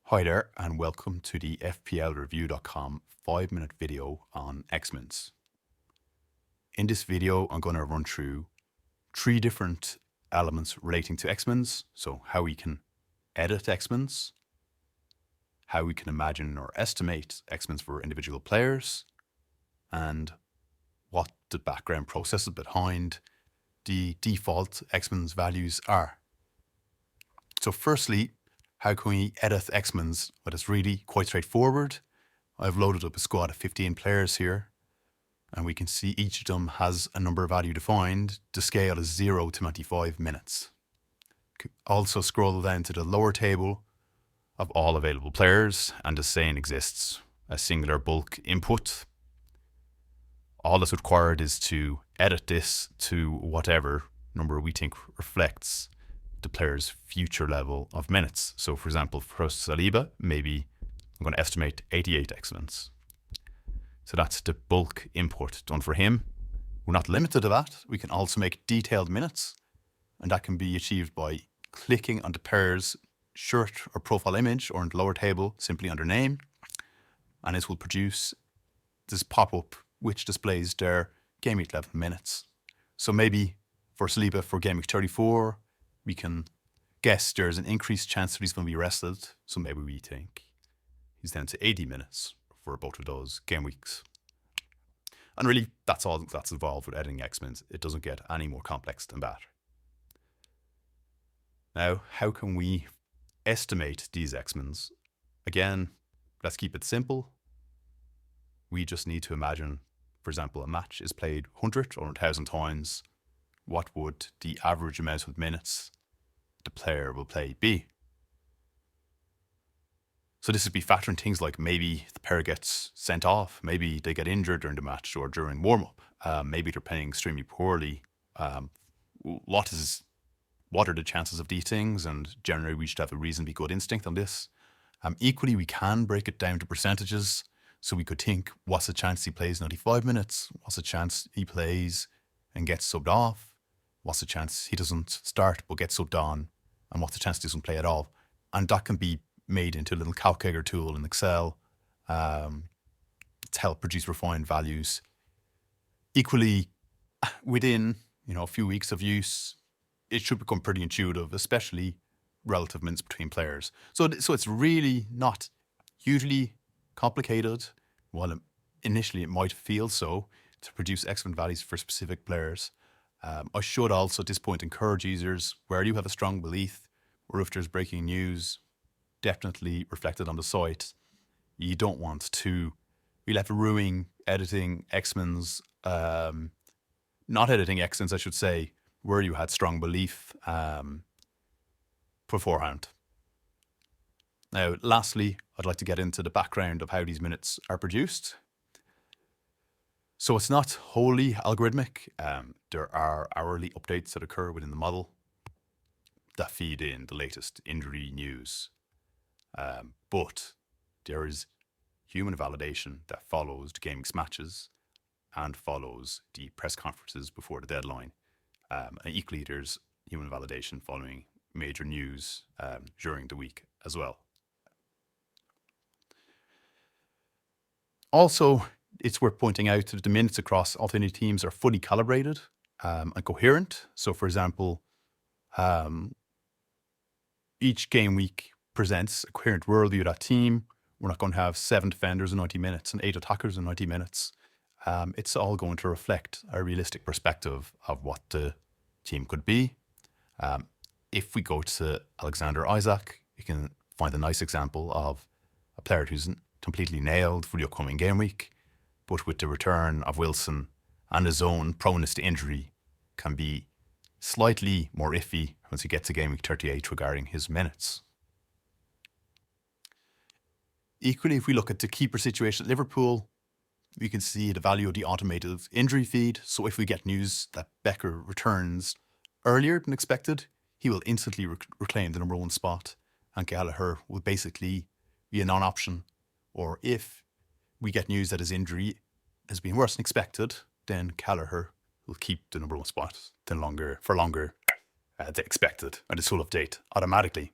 Hi there, and welcome to the FPLreview.com 5-minute video on xMins. In this video, I'm going to run through 3 different elements relating to xMins. So how we can edit xMins, how we can imagine or estimate xMins for individual players, and what the background processes behind the default xMins values are. So firstly, how can we edit xMins? Well, it's really quite straightforward. I've loaded up a squad of 15 players here, and we can see each of them has a number value defined. The scale is 0 to 95 minutes. Also scroll down to the lower table of all available players, and the same exists, a singular bulk input. All that's required is to edit this to whatever number we think reflects the player's future level of minutes. So for example, for Saliba, maybe I'm going to estimate 88 xMins. So that's the bulk input done for him. We're not limited to that. We can also make detailed minutes, and that can be achieved by clicking on the player's shirt or profile image, or in the lower table, simply under name. And this will produce this pop-up which displays their game week 11 minutes. So maybe for Saliba for game week 34, we can guess there's an increased chance that he's going to be rested. So maybe we think he's down to 80 minutes for both of those game weeks. And really, that's all that's involved with editing xMins. It doesn't get any more complex than that. Now, how can we estimate these xMins? Again, let's keep it simple. We just need to imagine, for example, a match is played 100 or 1,000 times. What would the average amount of minutes the player will play be? So this would be factoring things like maybe the player gets sent off, maybe they get injured during the match or during warm-up, maybe they're playing extremely poorly. What are the chances of these things? And generally we should have a reasonably good instinct on this. Equally, we can break it down to percentages. So we could think, what's the chance he plays 95 minutes? What's the chance he plays and gets subbed off? What's the chance he doesn't start but gets subbed on? And what's the chance he doesn't play at all? And that can be made into a little calculator tool in Excel to help produce refined values. Equally, within a few weeks of use, it should become pretty intuitive, especially relative minutes between players. So it's really not hugely complicated, while initially it might feel so, to produce xMin values for specific players. I should also at this point encourage users, where you have a strong belief, or if there's breaking news, definitely reflected on the site. You don't want to be left ruining editing xMins, not editing xMins, I should say, where you had strong belief beforehand. Now, lastly, I'd like to get into the background of how these minutes are produced. So it's not wholly algorithmic. There are hourly updates that occur within the model that feed in the latest injury news. But there is human validation that follows the game week's matches and follows the press conferences before the deadline. And equally, there's human validation following major news during the week as well. Also, it's worth pointing out that the minutes across all 20 teams are fully calibrated and coherent. So, for example, each game week presents a coherent worldview of that team. We're not going to have 7 defenders in 90 minutes and 8 attackers in 90 minutes. It's all going to reflect a realistic perspective of what the team could be. If we go to Alexander Isak, you can find a nice example of a player who's completely nailed for the upcoming game week, but with the return of Wilson and his own proneness to injury, can be slightly more iffy once he gets to game week 38 regarding his minutes. Equally, if we look at the keeper situation at Liverpool, we can see the value of the automated injury feed. So if we get news that Becker returns earlier than expected, he will instantly reclaim the number 1 spot, and Gallagher will basically be a non-option. Or if we get news that his injury has been worse than expected, then Gallagher will keep the number 1 spot for longer than expected, and this will update automatically.